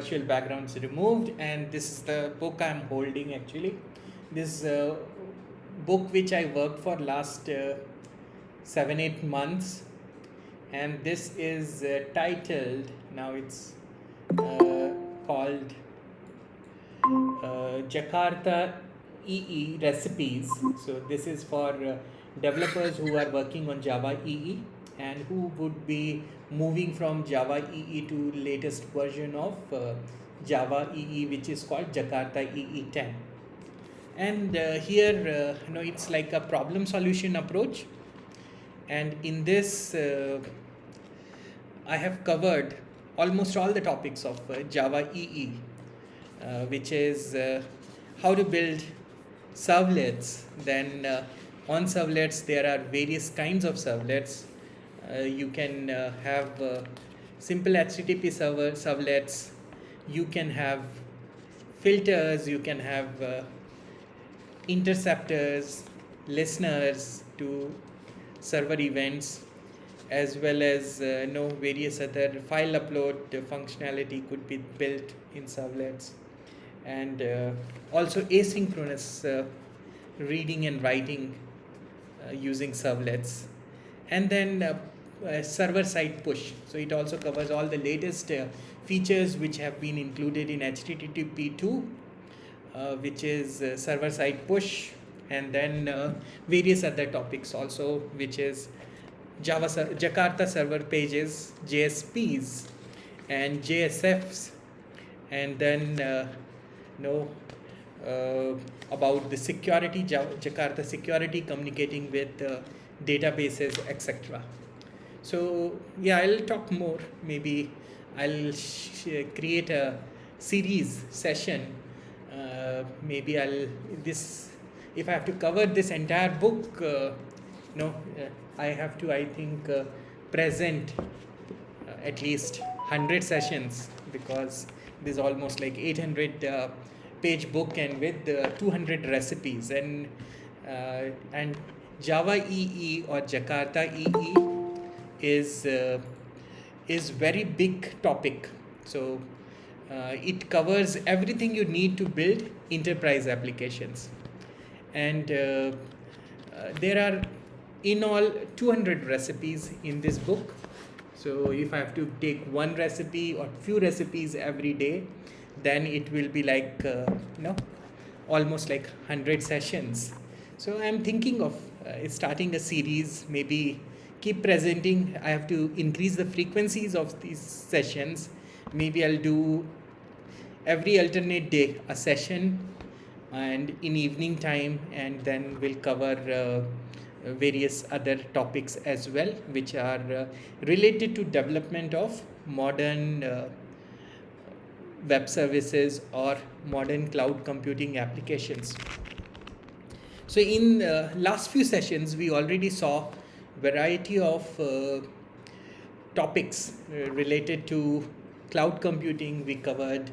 virtual backgrounds removed, and this is the book I'm holding actually. This book which I worked for last 7-8 months, and this is titled, now it's called Jakarta EE Recipes. So this is for developers who are working on Java EE and who would be moving from Java EE to latest version of Java EE, which is called Jakarta EE-10. And here, it's like a problem solution approach. And in this, I have covered almost all the topics of Java EE, which is how to build servlets. Then on servlets, there are various kinds of servlets. You can have simple HTTP servlets. You can have filters. You can have interceptors, listeners to server events, as well as various other file upload functionality could be built in servlets, and also asynchronous reading and writing using servlets, and then server-side push. So it also covers all the latest features which have been included in HTTP2, which is server-side push, and then various other topics also, which is Jakarta server pages, JSPs, and JSFs, and then about the security, Jakarta security, communicating with databases, etc. So yeah, I'll talk more. Maybe I'll create a series session. Maybe if I have to cover this entire book, I have to, I think, present at least 100 sessions, because this is almost like 800 page book, and with 200 recipes, and Java EE or Jakarta EE is very big topic. So it covers everything you need to build enterprise applications, and there are in all 200 recipes in this book. So if I have to take one recipe or few recipes every day, then it will be like almost like 100 sessions. So I'm thinking of starting a series, maybe keep presenting. I have to increase the frequencies of these sessions. Maybe I'll do every alternate day a session, and in evening time, and then we'll cover various other topics as well, which are related to development of modern web services or modern cloud computing applications. So in last few sessions, we already saw variety of topics related to cloud computing. We covered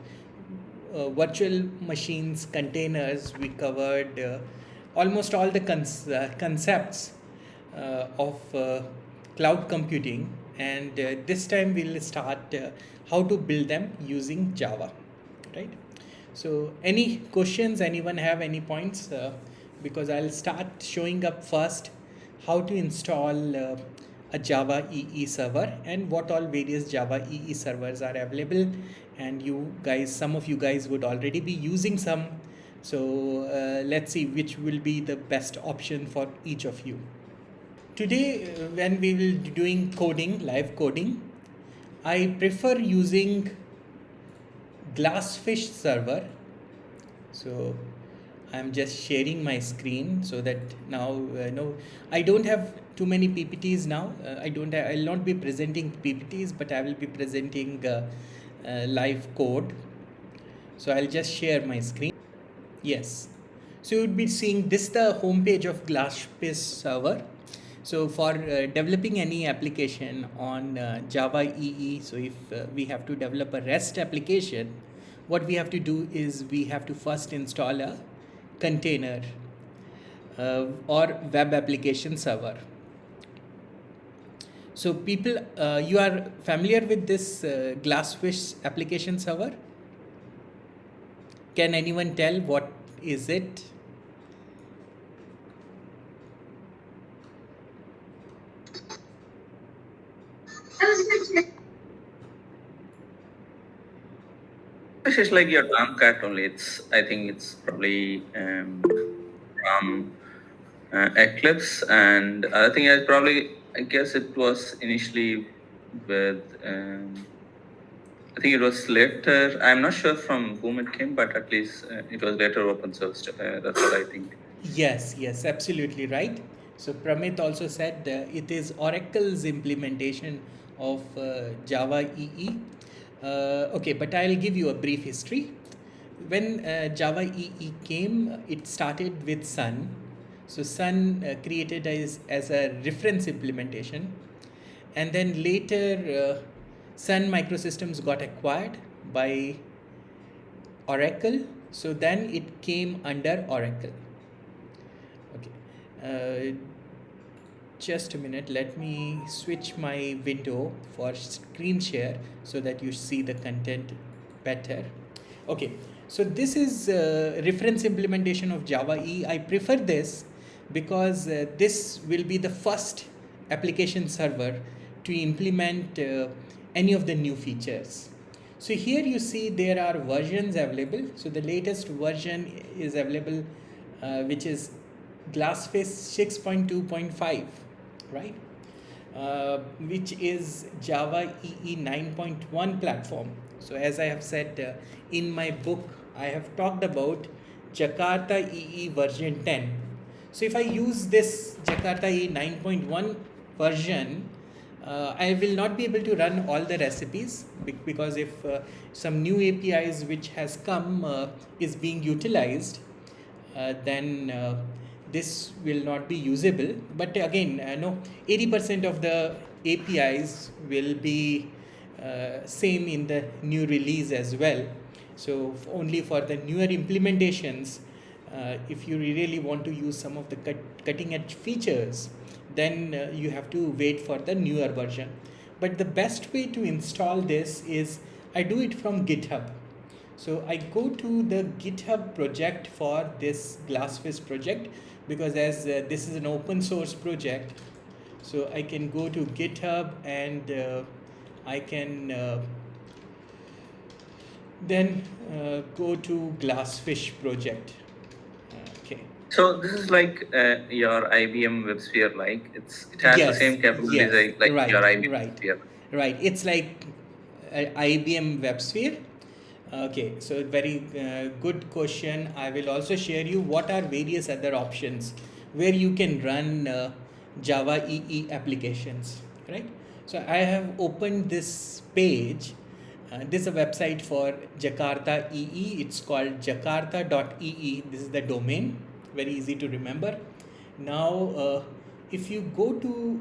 virtual machines, containers. We covered almost all the concepts of cloud computing, and this time we'll start how to build them using Java, right? So any questions, anyone have any points? Because I'll start showing up first how to install a Java EE server and what all various Java EE servers are available, and you guys, some of you guys would already be using some. So let's see which will be the best option for each of you. Today, when we will be doing coding, live coding, I prefer using GlassFish server. So I'm just sharing my screen so that now I don't have too many PPTs now. I'll not be presenting PPTs, but I will be presenting live code. So I'll just share my screen. Yes. So you would be seeing this, the home page of GlassFish server. So for developing any application on Java EE, so if we have to develop a REST application, what we have to do is we have to first install a container or web application server. So people, you are familiar with this GlassFish application server? Can anyone tell what is it? It's like your Tomcat only. I think it's probably from Eclipse, and I think I guess it was initially with, I think it was later. I'm not sure from whom it came, but at least it was later open sourced. That's what I think. Yes, absolutely right. So Pramit also said it is Oracle's implementation of Java EE. Okay, but I'll give you a brief history. When Java EE came, it started with Sun. So Sun created as a reference implementation, and then later Sun Microsystems got acquired by Oracle. So then it came under Oracle. Okay. Just a minute, let me switch my window for screen share so that you see the content better. Okay, so this is reference implementation of Java EE. I prefer this because this will be the first application server to implement any of the new features. So here you see there are versions available. So the latest version is available, which is GlassFish 6.2.5, right? Which is Java EE 9.1 platform. So as I have said in my book, I have talked about Jakarta EE version 10. So if I use this Jakarta EE 9.1 version, I will not be able to run all the recipes because if some new APIs which has come is being utilized, then this will not be usable. But again, no, 80% of the APIs will be same in the new release as well. So only for the newer implementations, if you really want to use some of the cutting edge features, then you have to wait for the newer version. But the best way to install this is I do it from GitHub. So I go to the GitHub project for this GlassFish project because as this is an open source project, so I can go to GitHub and I can then go to GlassFish project. Okay. So this is like your IBM WebSphere, like it has the same capabilities like right, your IBM right, WebSphere. Right. It's like IBM WebSphere. Okay, so very good question. I will also share you what are various other options where you can run Java EE applications, right? So I have opened this page. This is a website for Jakarta EE. It's called jakarta.ee. This is the domain. Very easy to remember. Now, if you go to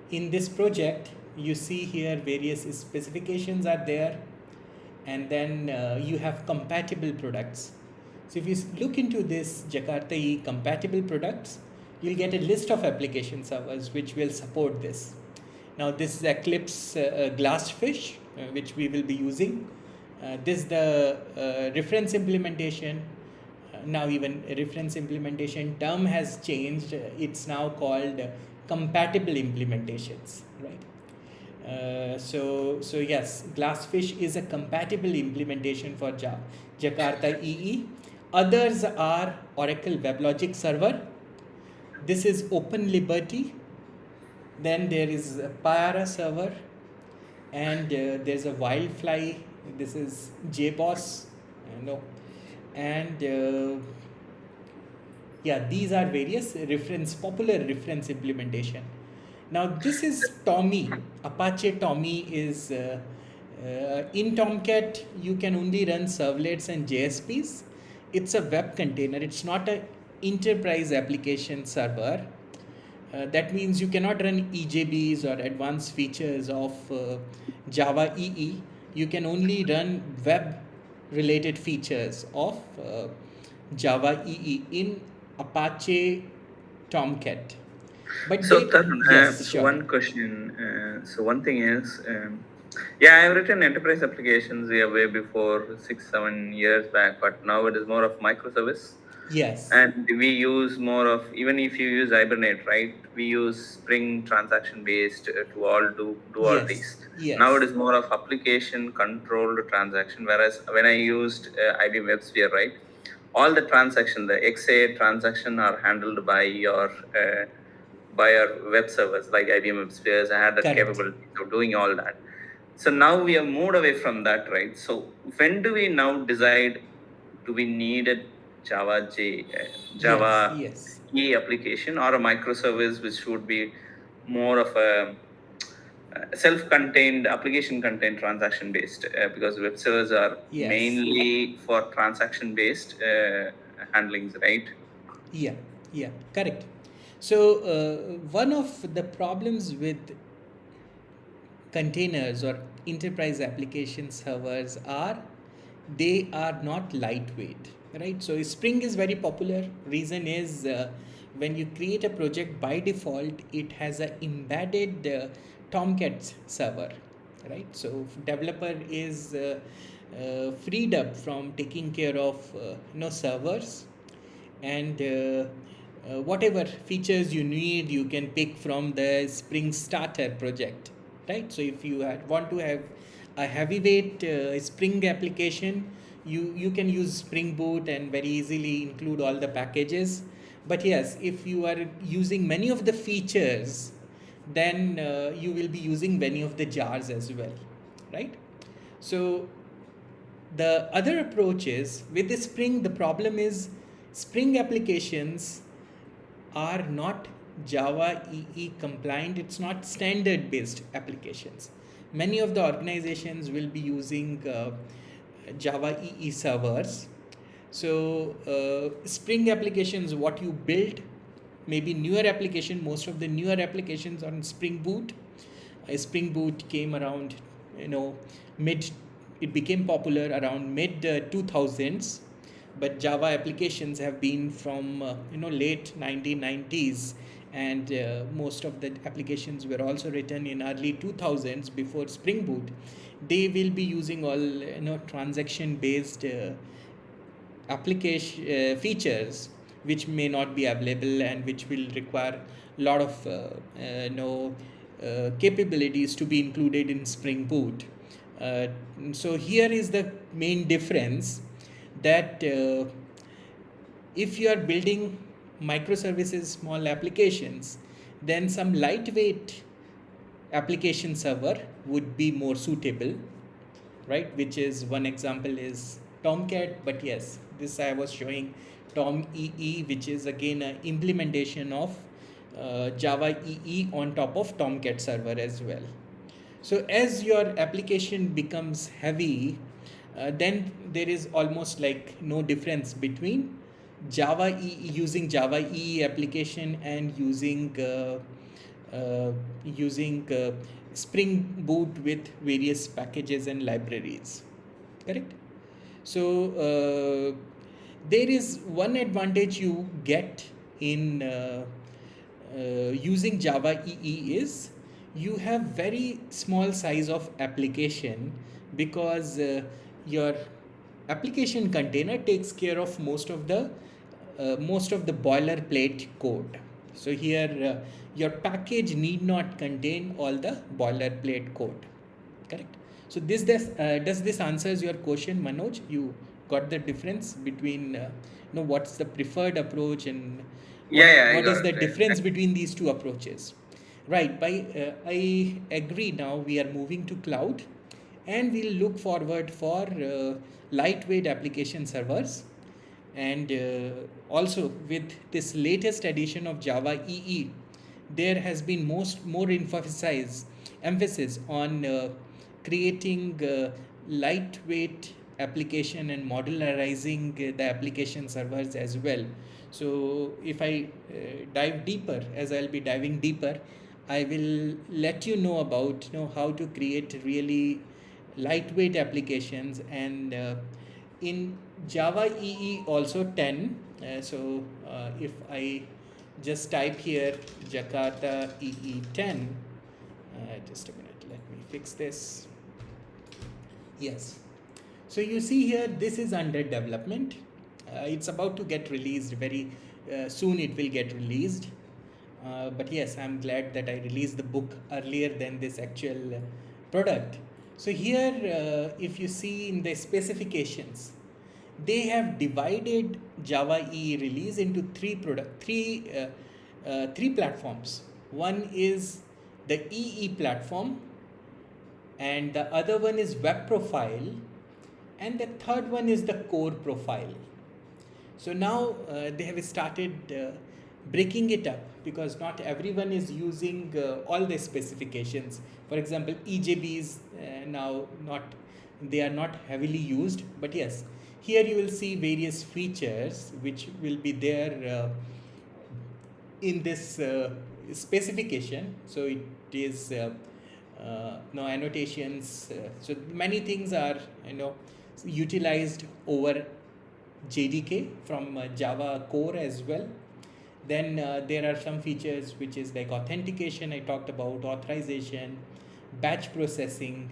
in this project, you see here various specifications are there, and then you have compatible products. So if you look into this Jakarta EE-compatible products, you'll get a list of application servers which will support this. Now this is Eclipse GlassFish, which we will be using. This is the reference implementation. Now even reference implementation term has changed. It's now called compatible implementations, right? So yes, GlassFish is a compatible implementation for Jakarta EE. Others are Oracle WebLogic Server. This is Open Liberty. Then there is Payara Server, and there's a WildFly. This is JBoss, and yeah, these are various popular reference implementation. Now this is Tommy. Apache Tommy is in Tomcat. You can only run servlets and JSPs. It's a web container. It's not an enterprise application server. That means you cannot run EJBs or advanced features of Java EE. You can only run web related features of Java EE in Apache Tomcat. But So yes, sure. One question. So one thing is, Yeah, I've written enterprise applications way before 6, 7 years back, but now it is more of microservice. Yes, And we use more of, even if you use Hibernate, right? We use Spring transaction based to do all yes, these. Now it yes, is more of application controlled transaction. Whereas when I used IBM WebSphere, right, all the transaction, the XA transaction are handled by our web servers like IBM WebSpheres. I had that correct. capability of doing all that. So now we have moved away from that, right? So when do we now decide, do we need a Yes, Java yes, EE application or a microservice which would be more of a self-contained application contained transaction based because web servers are yes. mainly for transaction based handlings, right? Yeah, yeah, correct. So, one of the problems with containers or enterprise application servers are they are not lightweight, right? So Spring is very popular. Reason is when you create a project, by default it has a embedded Tomcat server, right? So developer is freed up from taking care of servers, and whatever features you need you can pick from the Spring Starter project, right? So if you want to have a heavyweight Spring application, you can use Spring Boot and very easily include all the packages. But yes, if you are using many of the features, then you will be using many of the jars as well, right? So the other approach is with the Spring, the problem is Spring applications are not Java EE compliant. It's not standard based applications. Many of the organizations will be using Java EE servers. So Spring applications, what you build, maybe newer application, most of the newer applications on Spring Boot. Spring Boot came around, mid. It became popular around mid 2000s, but Java applications have been from late 1990s, and most of the applications were also written in early 2000s before Spring Boot. They will be using all transaction based application features which may not be available and which will require a lot of no capabilities to be included in Spring Boot. Uh, so here is the main difference, that if you are building microservices, small applications, then some lightweight application server would be more suitable, right? Which is one example is Tomcat, but yes, this I was showing Tom EE, which is again an implementation of Java EE on top of Tomcat server as well. So as your application becomes heavy, then there is almost like no difference between Java EE, using Java EE application and using Spring Boot with various packages and libraries. Correct? So there is one advantage you get in using Java EE is you have very small size of application, because your application container takes care of most of the boilerplate code. So here your package need not contain all the boilerplate code. Correct? So does this answers your question, Manoj? You got the difference between what's the preferred approach, and Yeah, yeah, I what is got the it. difference between these two approaches? Right. I agree. Now we are moving to cloud, and we'll look forward for lightweight application servers, and also with this latest edition of Java EE, there has been more emphasis on creating lightweight application and modularizing the application servers as well. So if I dive deeper, as I'll be diving deeper, I will let you know about how to create really lightweight applications, and in Java EE also 10. If I just type here Jakarta EE 10, just a minute, let me fix this. Yes. So you see here, this is under development. It's about to get released very soon. It will get released. But yes, I'm glad that I released the book earlier than this actual product. So here, if you see in the specifications, they have divided Java EE release into three platforms. One is the EE platform, and the other one is web profile, and the third one is the core profile. So now they have started breaking it up, because not everyone is using all the specifications. For example, EJBs now not they are not heavily used, but yes, here you will see various features which will be there in this specification. So it is no annotations. So many things are utilized over JDK from Java core as well. Then there are some features which is like authentication, I talked about, authorization, batch processing,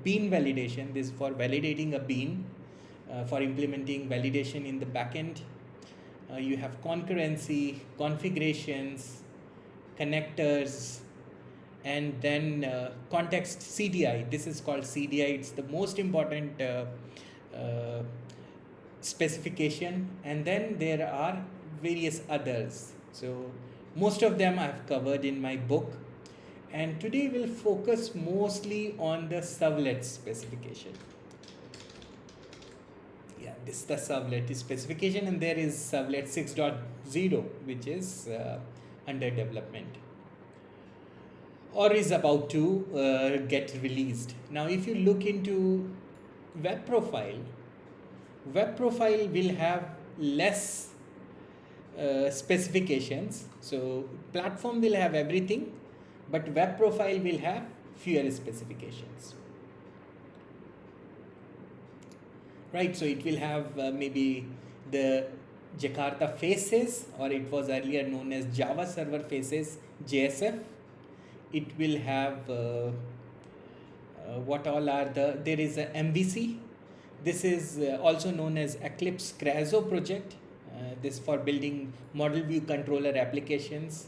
bean validation. This is for validating a bean, for implementing validation in the backend. You have concurrency, configurations, connectors, and then context CDI. This is called CDI. It's the most important specification. And then there are various others. So most of them I've covered in my book. And today we'll focus mostly on the servlet specification. Yeah, this is the servlet specification, and there is servlet 6.0, which is under development or is about to get released. Now, if you look into web profile will have less specifications. So platform will have everything, but web profile will have fewer specifications. Right, so it will have maybe the Jakarta faces, or it was earlier known as Java server faces, JSF. It will have what all are there is a MVC. This is also known as Eclipse Creazo project. This for building model view controller applications.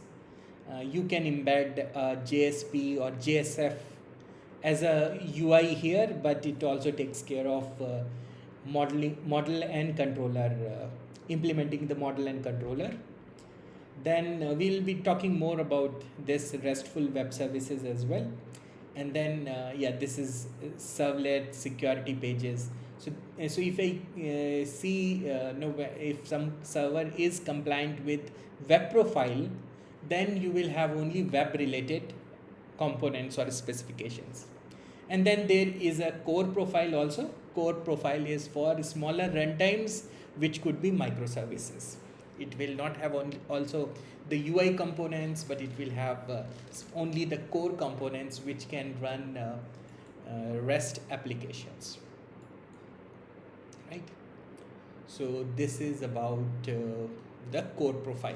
You can embed JSP or JSF as a UI here, but it also takes care of model and controller, implementing the model and controller. Then we'll be talking more about this RESTful web services as well. And then this is servlet security pages. So if I see if some server is compliant with web profile, then you will have only web related components or specifications. And then there is a core profile also. Core profile is for smaller runtimes, which could be microservices. It will not have also the UI components, but it will have only the core components which can run REST applications. Right. So this is about the core profile.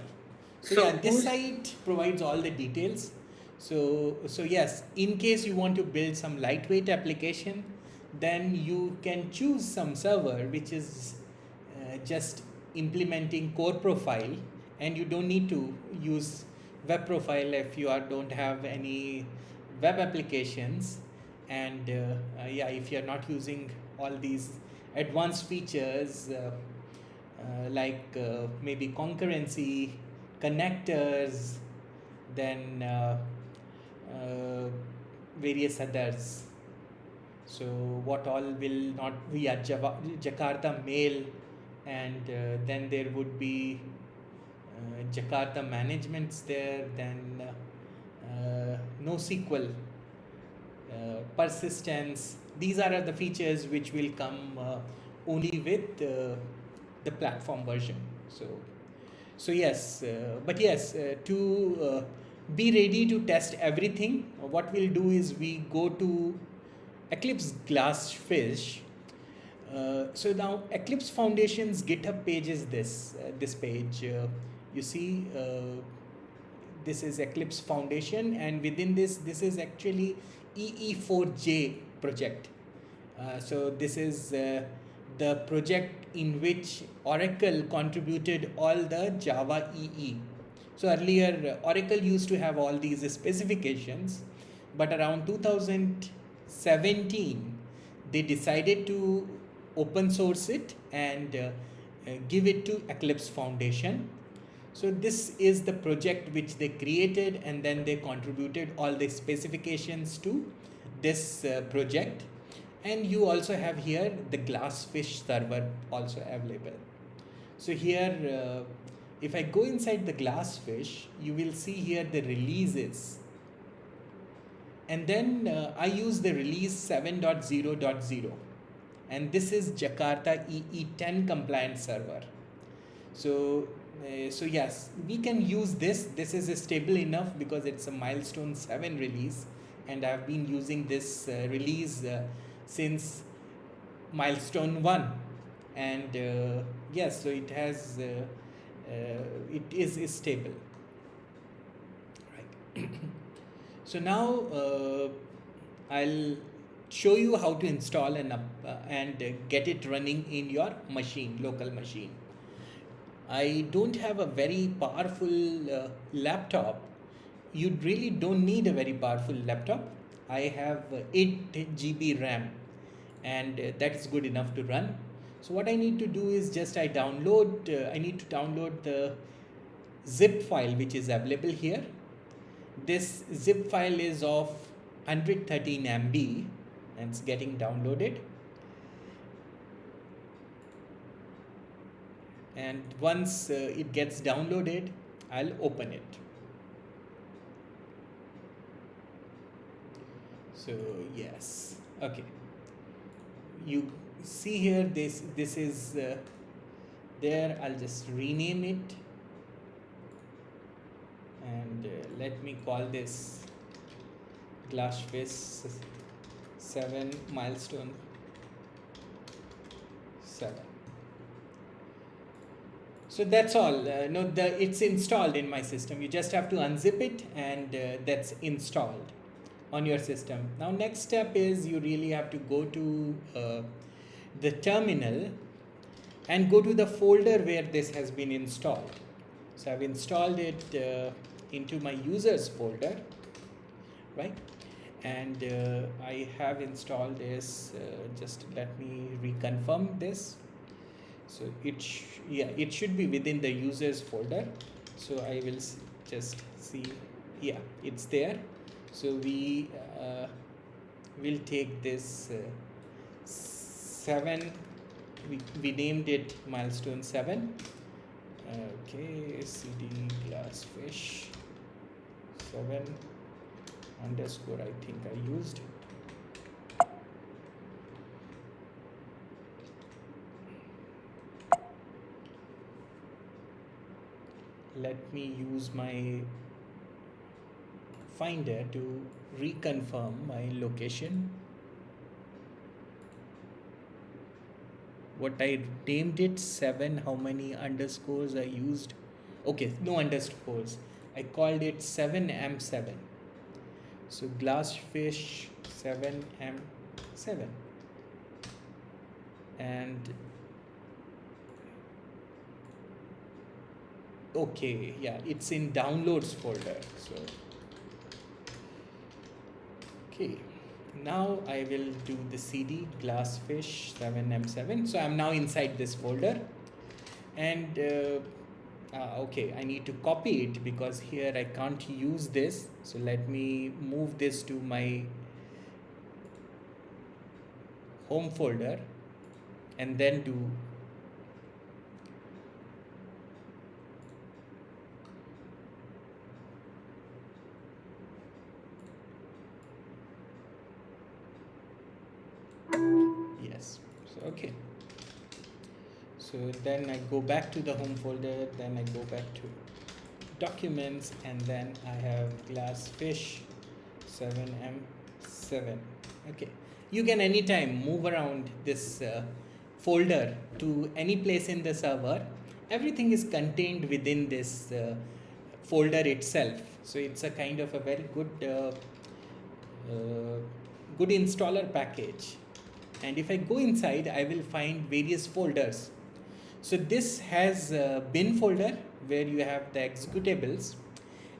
So this site provides all the details. So yes, in case you want to build some lightweight application, then you can choose some server which is just implementing core profile, and you don't need to use web profile if you don't have any web applications. And if you're not using all these advanced features like maybe concurrency, connectors, then various others. So what all will not be at Jakarta mail, and then there would be Jakarta managements there, then NoSQL, persistence. These are the features which will come only with the platform version. So yes, but yes, to be ready to test everything, what we'll do is we go to Eclipse GlassFish. So now Eclipse Foundation's GitHub page is this page. You see, this is Eclipse Foundation, and within this is actually EE4J project. So this is the project in which Oracle contributed all the Java EE. So earlier Oracle used to have all these specifications, but around 2017 they decided to open source it and give it to Eclipse Foundation. So this is the project which they created, and then they contributed all the specifications to this project. And you also have here the GlassFish server also available. So here if I go inside the GlassFish, you will see here the releases, and then I use the release 7.0.0, and this is Jakarta EE-10 compliant server. So yes, we can use this. This is stable enough because it's a Milestone 7 release, and I've been using this release since Milestone 1, and yes, so it has it is stable, right? So now I'll show you how to install and get it running in your machine, local machine. I don't have a very powerful laptop. You really don't need a very powerful laptop. I have 8 GB RAM, and that is good enough to run. So what I need to do is just I need to download the zip file which is available here. This zip file is of 113 MB and it's getting downloaded. And once it gets downloaded, I'll open it. So yes, okay. You see here this is there. I'll just rename it, and let me call this GlassFish 7 Milestone 7. So that's all. It's installed in my system. You just have to unzip it, and that's installed on your system. Now next step is you really have to go to the terminal and go to the folder where this has been installed. So I've installed it into my users folder, right? And I have installed this. Just let me reconfirm this. So it should be within the users folder. So I will just see, yeah, it's there. So we will take this 7, we named it Milestone 7. Okay, cd GlassFish 7 underscore, I think I used. Let me use my Finder to reconfirm my location. What I named it 7, how many underscores I used? Okay, no underscores. I called it 7M7. So GlassFish 7M7. And okay, yeah, it's in downloads folder. So okay, now I will do the cd GlassFish 7M7. So I'm now inside this folder, and okay, I need to copy it because here I can't use this. So let me move this to my home folder and then do yes. So okay, so then I go back to the home folder, then I go back to documents, and then I have GlassFish 7M7. Okay, you can anytime move around this folder to any place in the server. Everything is contained within this folder itself, so it's a kind of a very good good installer package. And if I go inside, I will find various folders. So this has a bin folder where you have the executables,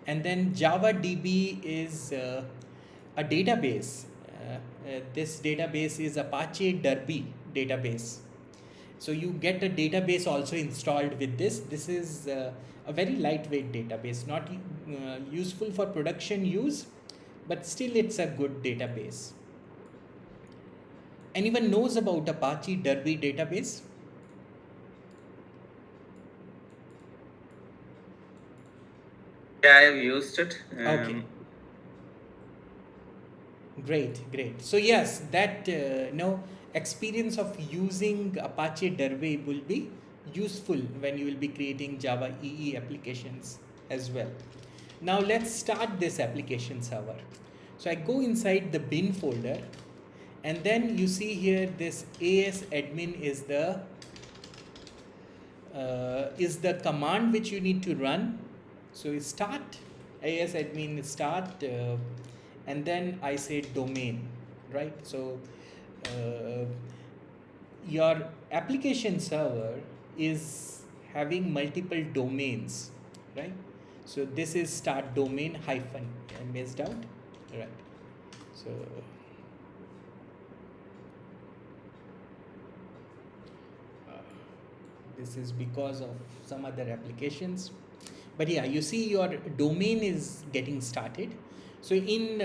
and then Java DB is a database. This database is Apache Derby database. So you get a database also installed with this. This is a very lightweight database, not useful for production use, but still it's a good database. Anyone knows about Apache Derby database? Yeah, I have used it. Okay. Great. So yes, that experience of using Apache Derby will be useful when you will be creating Java EE applications as well. Now let's start this application server. So I go inside the bin folder, and then you see here this as admin is the command which you need to run. So start as admin start, and then I say domain, right? So your application server is having multiple domains, right? So this is start domain hyphen. I missed out, right? So this is because of some other applications, but yeah, you see your domain is getting started. So in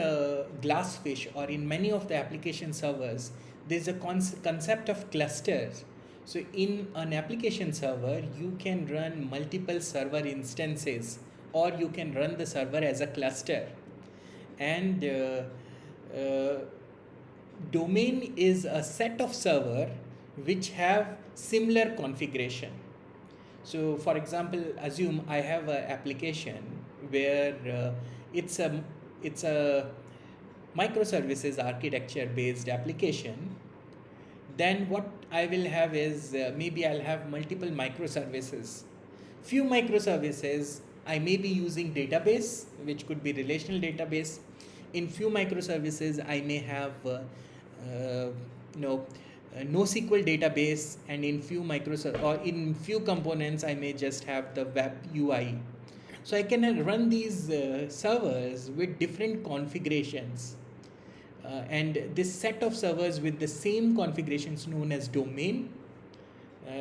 GlassFish or in many of the application servers, there's a concept of clusters. So in an application server, you can run multiple server instances, or you can run the server as a cluster. And domain is a set of server which have similar configuration. So for example, assume I have an application where it's a microservices architecture based application. Then what I will have is maybe I'll have multiple microservices. Few microservices I may be using database, which could be relational database. In few microservices I may have NoSQL database, and in few in few components I may just have the web UI. So I can run these servers with different configurations, and this set of servers with the same configurations known as domain.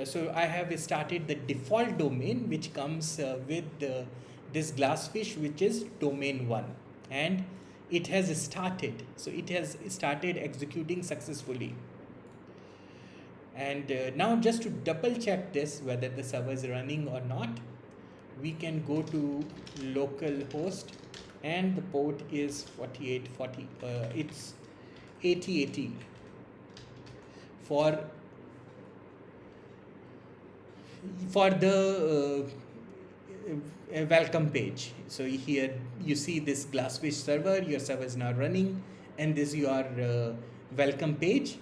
So I have started the default domain which comes with this GlassFish, which is domain 1, and it has started. So it has started executing successfully. And now just to double check this whether the server is running or not, we can go to localhost, and the port is 4840. It's 8080 for the welcome page. So here you see this GlassFish server, your server is now running, and this is your welcome page.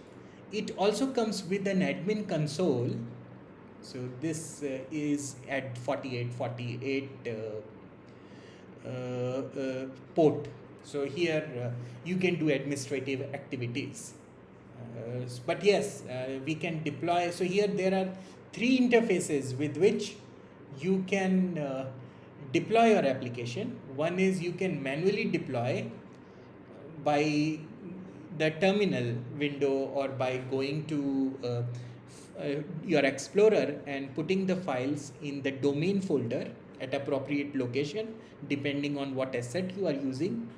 It also comes with an admin console. So this is at 4848 port. So here you can do administrative activities. But yes, we can deploy. So here there are 3 interfaces with which you can deploy your application. One is you can manually deploy by the terminal window, or by going to your Explorer and putting the files in the domain folder at appropriate location depending on what asset you are using.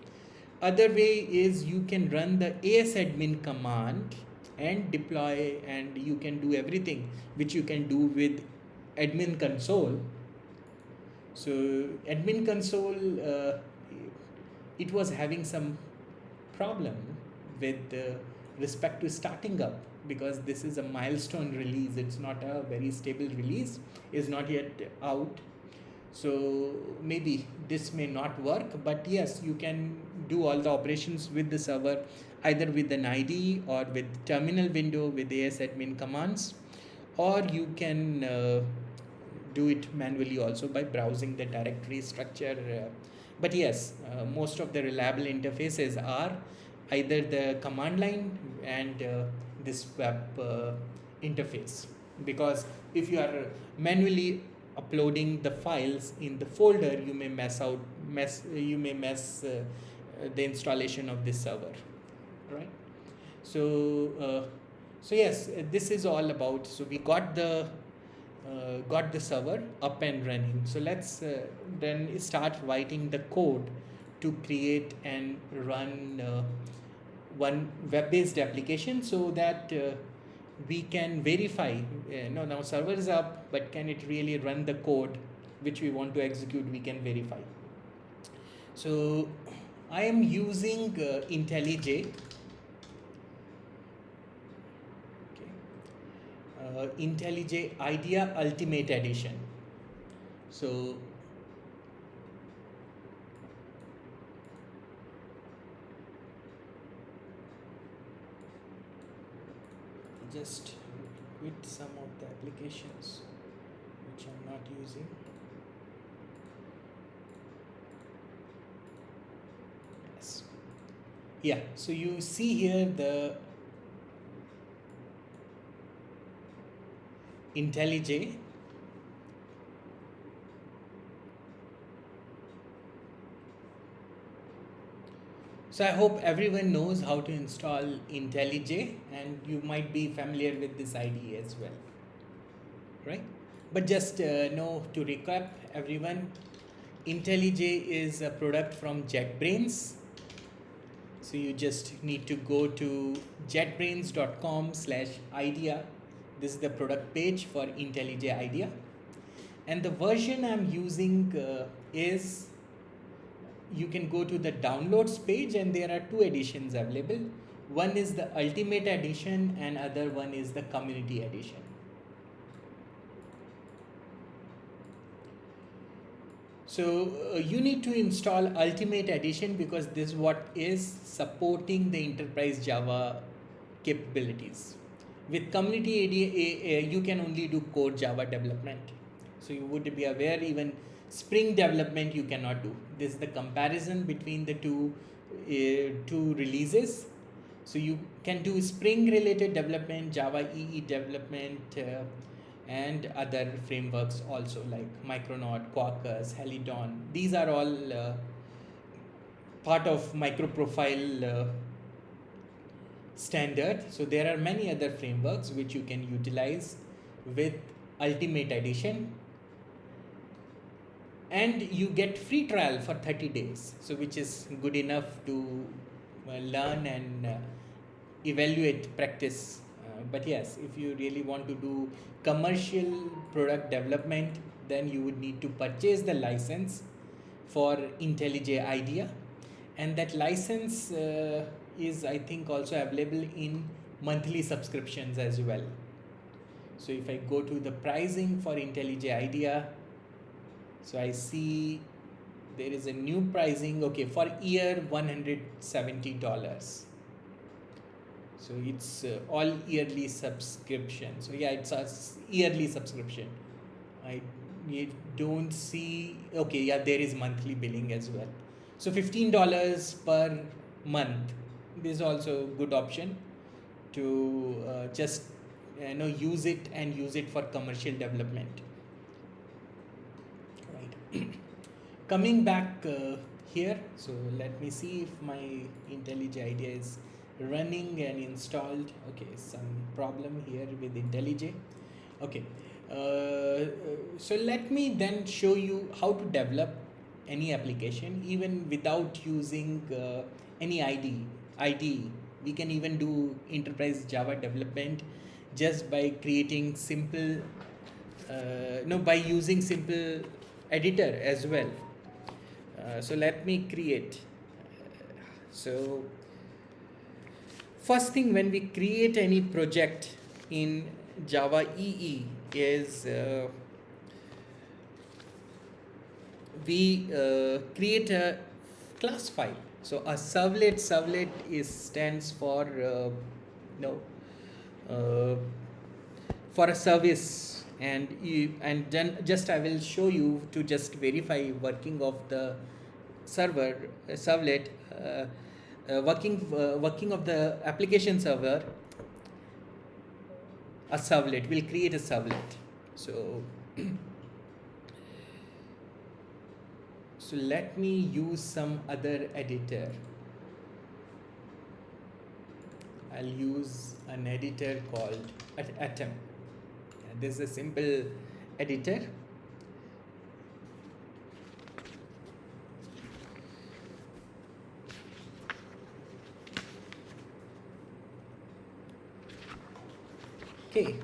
Other way is you can run the asadmin command and deploy, and you can do everything which you can do with admin console. So admin console, it was having some problem with respect to starting up, because this is a milestone release. It's not a very stable release, is not yet out. So maybe this may not work, but yes, you can do all the operations with the server either with an ID or with terminal window with asadmin commands, or you can do it manually also by browsing the directory structure. But yes, most of the reliable interfaces are either the command line and this web interface, because if you are manually uploading the files in the folder, you may mess the installation of this server, right? So yes, this is all about. So we got the server up and running. So let's then start writing the code to create and run one web-based application, so that we can verify. Now server is up, but can it really run the code which we want to execute? We can verify. So I am using IntelliJ. IntelliJ IDEA Ultimate Edition. So just quit some of the applications which I'm not using. Yes. Yeah, so you see here the IntelliJ. So I hope everyone knows how to install IntelliJ, and you might be familiar with this IDE as well, right? But just know, to recap everyone, IntelliJ is a product from JetBrains. So you just need to go to jetbrains.com/idea. This is the product page for IntelliJ IDEA, and the version I'm using is, you can go to the downloads page, and there are two editions available. One is the Ultimate Edition and other one is the Community Edition. So you need to install Ultimate Edition because this is what is supporting the enterprise Java capabilities. With Community ADA, you can only do core Java development. So you would be aware, even Spring development you cannot do. This is the comparison between the two releases. So you can do Spring related development, Java EE development, and other frameworks also, like Micronaut, Quarkus, Helidon. These are all part of microprofile standard. So there are many other frameworks which you can utilize with Ultimate Edition, and you get free trial for 30 days, so which is good enough to learn and evaluate, practice. But yes, if you really want to do commercial product development, then you would need to purchase the license for IntelliJ IDEA, and that license is, I think, also available in monthly subscriptions as well. So if I go to the pricing for IntelliJ IDEA, so I see there is a new pricing, okay, for year $170. So it's all yearly subscription. So yeah, it's a yearly subscription. I don't see, okay, yeah, there is monthly billing as well. So $15 per month. This is also a good option to just use it and use it for commercial development. Coming back here, so let me see if my IntelliJ IDEA is running and installed. Okay, some problem here with IntelliJ. Okay, so let me then show you how to develop any application even without using any IDE. We can even do enterprise Java development just by creating simple, by using simple editor as well. So let me create. So first thing, when we create any project in Java EE is we create a class file. So a servlet stands for for a service, and then just I will show you to just verify working of the servlet, working of the application server. a servlet. We'll create a servlet. So so let me use some other editor. I'll use an editor called Atom. This is a simple editor. Okay,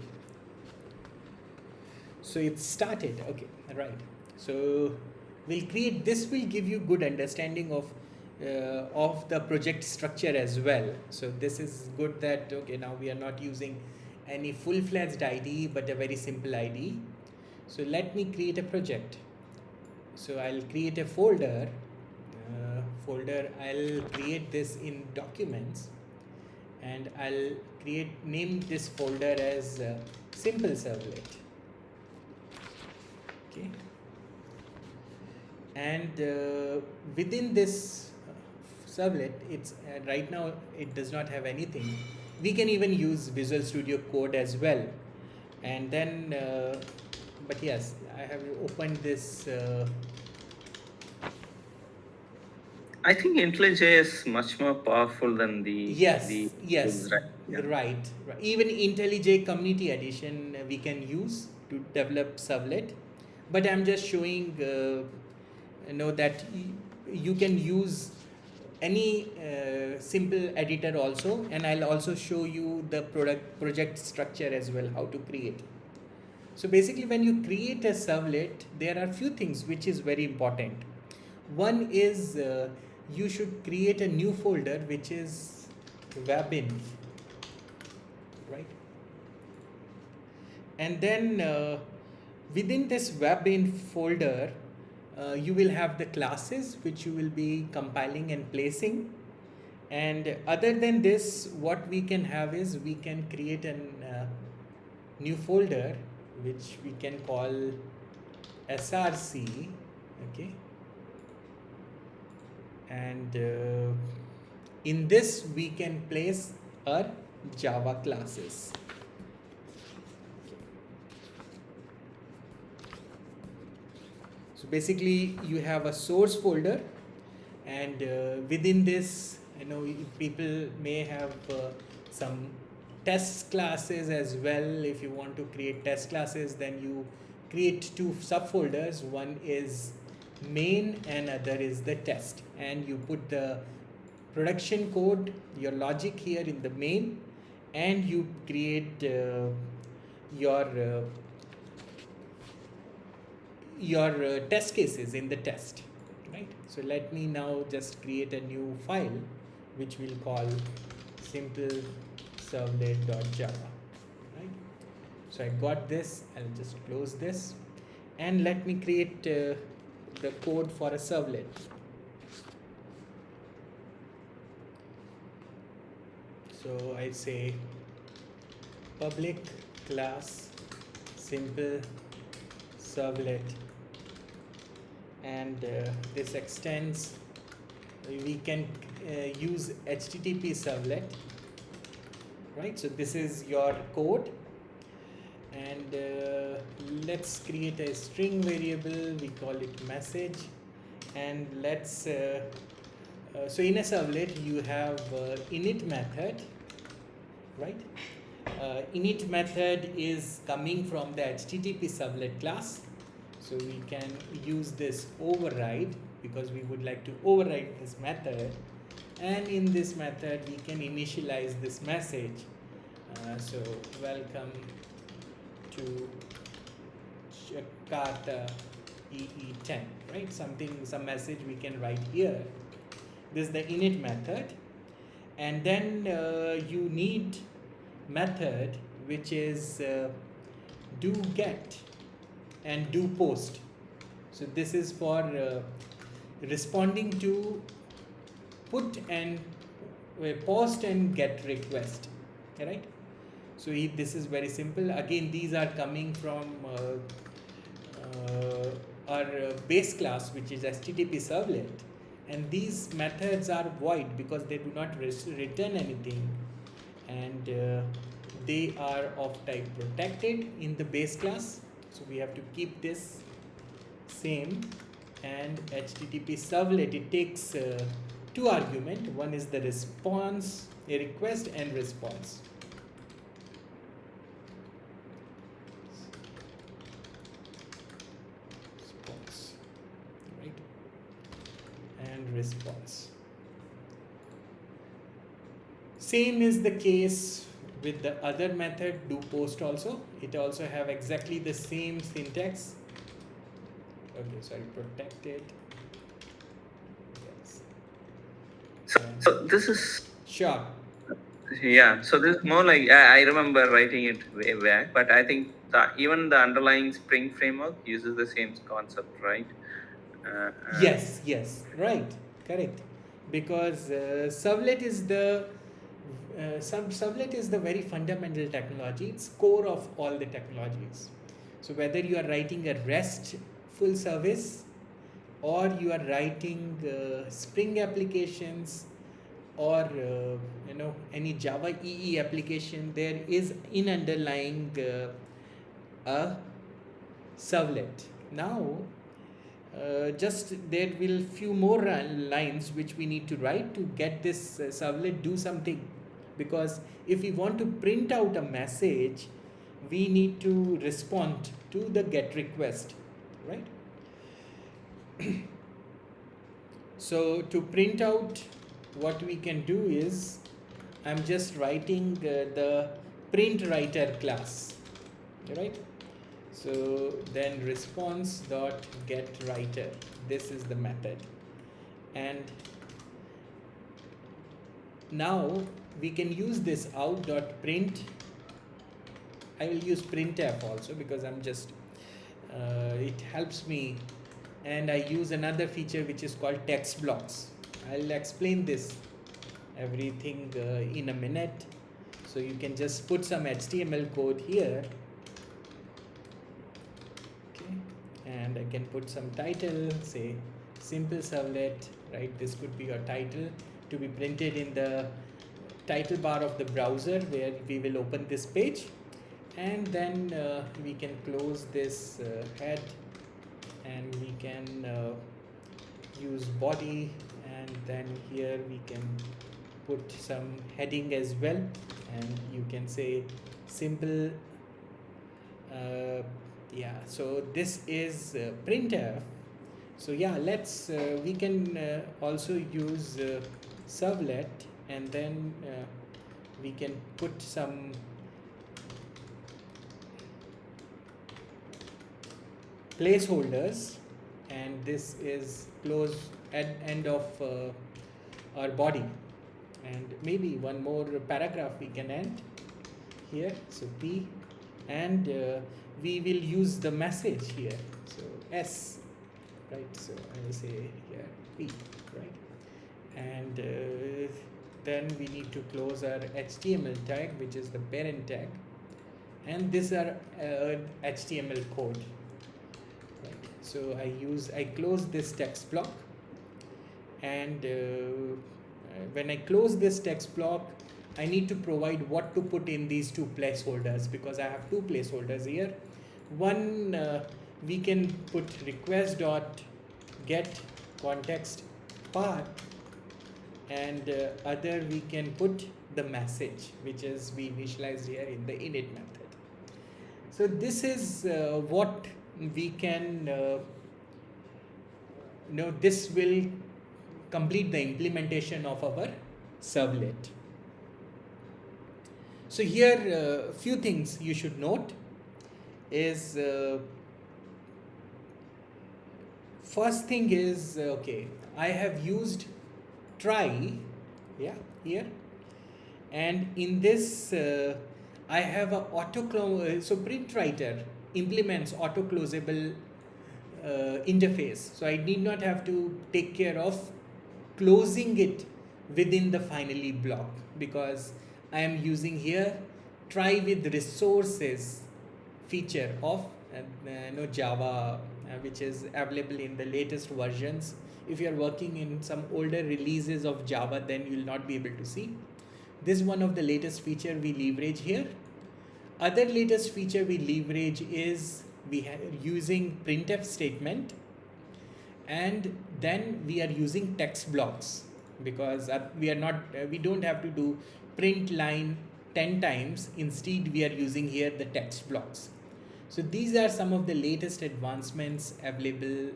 so it's started. Okay, right. So we'll create this. Will give you good understanding of the project structure as well. So this is good that okay, now we are not using any full-fledged IDE but a very simple IDE. So let me create a project. So I'll create a folder. I'll create this in documents, and I'll name this folder as simple servlet. Okay, and within this servlet, it's right now it does not have anything. We can even use Visual Studio Code as well, and then but yes, I have opened this. I think IntelliJ is much more powerful than the yes, tools, right? Yeah. right. Even IntelliJ Community Edition we can use to develop servlet, but I'm just showing that you can use any simple editor also, and I'll also show you the project structure as well, how to create. So basically, when you create a servlet, there are few things which is very important. One is you should create a new folder which is webin, right? And then within this webin folder, you will have the classes which you will be compiling and placing. And other than this, what we can have is we can create a new folder which we can call src. Okay, and in this we can place our Java classes. So basically you have a source folder, and within this, people may have some test classes as well. If you want to create test classes, then you create two subfolders. One is main and other is the test, and you put the production code, your logic here in the main, and you create your test cases in the test, right? So let me now just create a new file which we'll call simple servlet.java, right? So I got this. I'll just close this, and let me create the code for a servlet. So I say public class simple servlet, and this extends. We can use HTTP servlet, right? So this is your code, and let's create a string variable. We call it message, and let's so in a servlet you have init method, right? Init method is coming from the HTTP servlet class, so we can use this override because we would like to override this method, and in this method we can initialize this message. So welcome to Jakarta EE10, right? Some message we can write here. This is the init method, and then you need method which is do get and do post. So this is for responding to put and post and get request, right? So this is very simple. Again, these are coming from our base class, which is HTTP servlet, and these methods are void because they do not return anything, and they are of type protected in the base class. So we have to keep this same. And HTTP servlet, it takes two arguments. One is the response, a request and response. Response, right? And response. Same is the case with the other method, do post also. It also have exactly the same syntax. Okay, sorry, protected. Yes. So this is, sure. yeah, so this is more like, I remember writing it way back, but I think even the underlying Spring framework uses the same concept, right? Yes, right, correct. Because servlet is the servlet is the very fundamental technology. It's core of all the technologies. So whether you are writing a RESTful service or you are writing Spring applications or any Java EE application, there is in underlying a servlet. Now just there will few more lines which we need to write to get this servlet do something, because if we want to print out a message, we need to respond to the GET request, right? So to print out, what we can do is, I'm just writing the print writer class, right? So then response dot get writer, this is the method. And now we can use this out dot print. I will use printf also because I'm just it helps me. And I use another feature which is called text blocks. I'll explain this everything in a minute. So you can just put some HTML code here. Okay, and I can put some title, say simple servlet, right? This could be your title to be printed in the title bar of the browser where we will open this page. And then we can close this head, and we can use body, and then here we can put some heading as well, and you can say simple yeah. So this is printf. So yeah, let's we can also use servlet, and then we can put some placeholders, and this is close at end of our body, and maybe one more paragraph we can end here. So P, and we will use the message here, so S, right? So I will say here P, right? And then we need to close our HTML tag, which is the parent tag, and these are HTML code. So I close this text block, and when I close this text block, I need to provide what to put in these two placeholders, because I have two placeholders here. One we can put request dot get context path, and other we can put the message, which is we initialized here in the init method. So this is what we can this will complete the implementation of our servlet. So here a few things you should note is first thing is okay, I have used try, yeah, here, and in this I have a so print writer implements auto closable interface, so I need not have to take care of closing it within the finally block, because I am using here try with resources feature of Java, which is available in the latest versions. If you are working in some older releases of Java, then you will not be able to see this. One of the latest feature we leverage here, Other latest feature we leverage is we are using printf statement, and then we are using text blocks, because we don't have to do print line 10 times. Instead, we are using here the text blocks. So these are some of the latest advancements available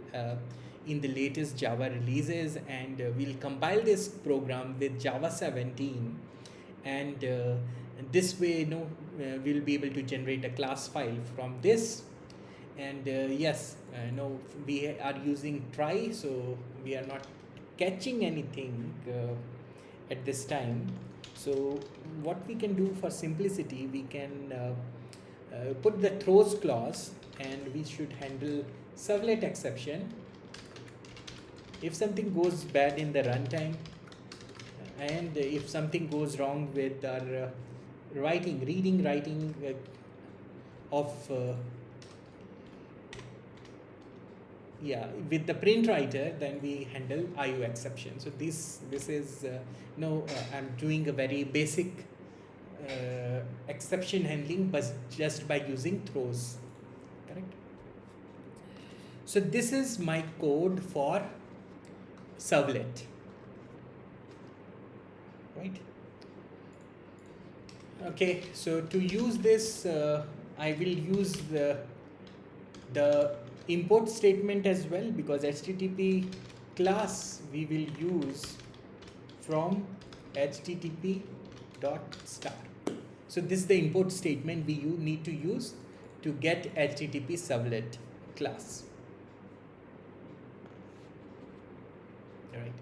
in the latest Java releases, and we'll compile this program with Java 17, and this way, we'll be able to generate a class file from this. And yes, no, we are using try, so we are not catching anything at this time. So what we can do for simplicity, we can put the throws clause, and we should handle servlet exception if something goes bad in the runtime, and if something goes wrong with our writing of with the print writer, then we handle IO exception. So this is I'm doing a very basic exception handling, but just by using throws, correct? So this is my code for servlet, right? Okay, so to use this, I will use the import statement as well, because HTTP class we will use from http.star. So this is the import statement we need to use to get HTTP servlet class. All right.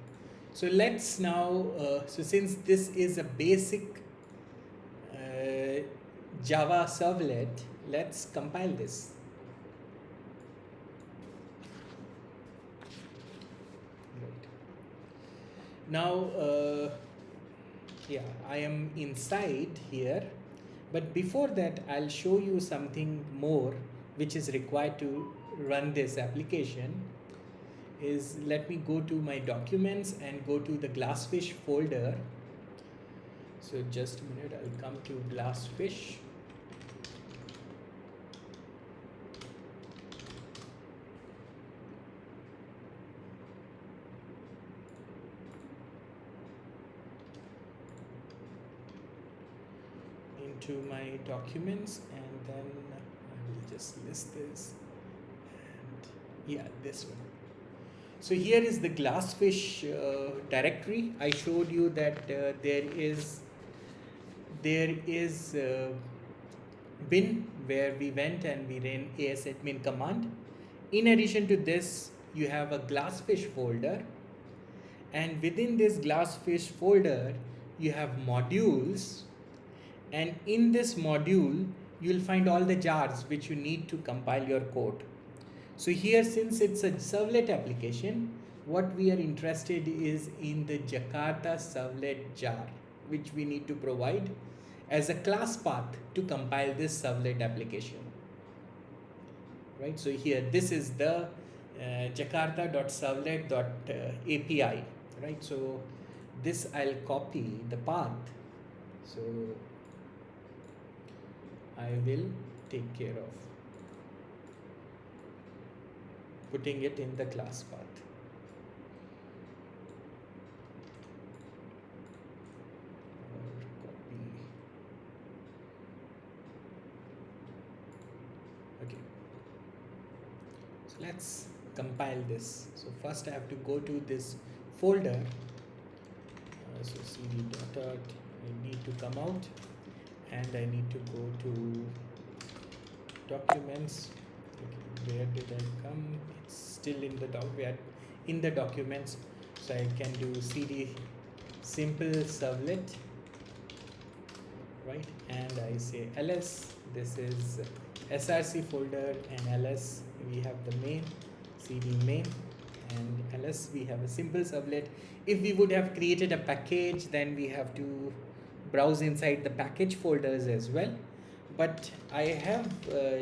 So let's now, so since this is a basic Java servlet, let's compile this. Right. Now, I am inside here, but before that, I'll show you something more which is required to run this application. Is let me go to my documents and go to the GlassFish folder. So just a minute, I'll come to GlassFish. Into my documents, and then I will just list this, and this one. So here is the GlassFish directory. I showed you that there is bin where we went and we ran asadmin command. In addition to this, you have a GlassFish folder, and within this GlassFish folder you have modules, and in this module you'll find all the jars which you need to compile your code. So here, since it's a servlet application, what we are interested is in the Jakarta servlet jar, which we need to provide as a class path to compile this servlet application. Right, so here this is the jakarta.servlet.api, right? So this I'll copy the path, so I will take care of putting it in the class path. Okay, so let's compile this. So first I have to go to this folder. So cd dot, I need to come out, and I need to go to documents. Okay, where did I come? It's still in the documents. So I can do cd simple servlet, right? And I say ls. This is src folder, and ls we have the main, cd main, and ls we have a simple servlet. If we would have created a package, then we have to browse inside the package folders as well. But I have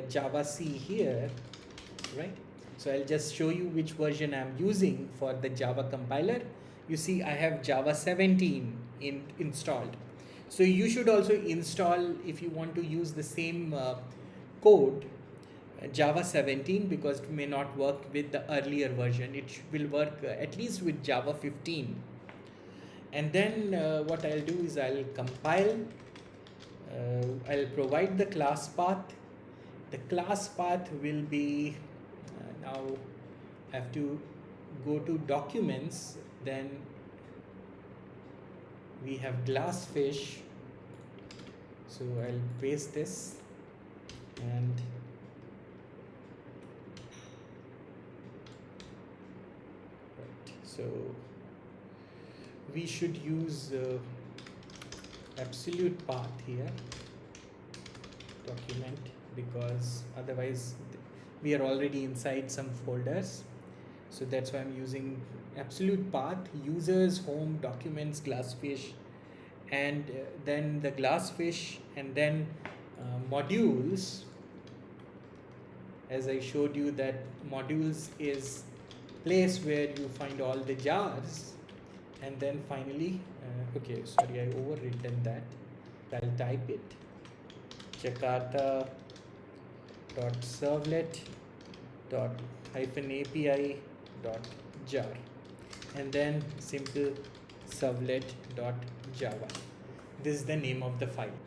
Java C here, right? So I'll just show you which version I'm using for the Java compiler. You see, I have Java 17 installed. So you should also install, if you want to use the same code, Java 17, because it may not work with the earlier version. It will work at least with Java 15. And then what I'll do is I'll compile, I'll provide the class path. The class path will be, now I have to go to documents, then we have GlassFish. So I'll paste this, and right, so we should use absolute path here, document, because otherwise we are already inside some folders. So that's why I'm using absolute path, users, home, documents, GlassFish, and then the GlassFish, and then modules. As I showed you, that modules is place where you find all the jars, and then finally, okay, sorry, I overwritten that. I'll type it, Jakarta .servlet -api .jar, and then simple servlet.java. This is the name of the file.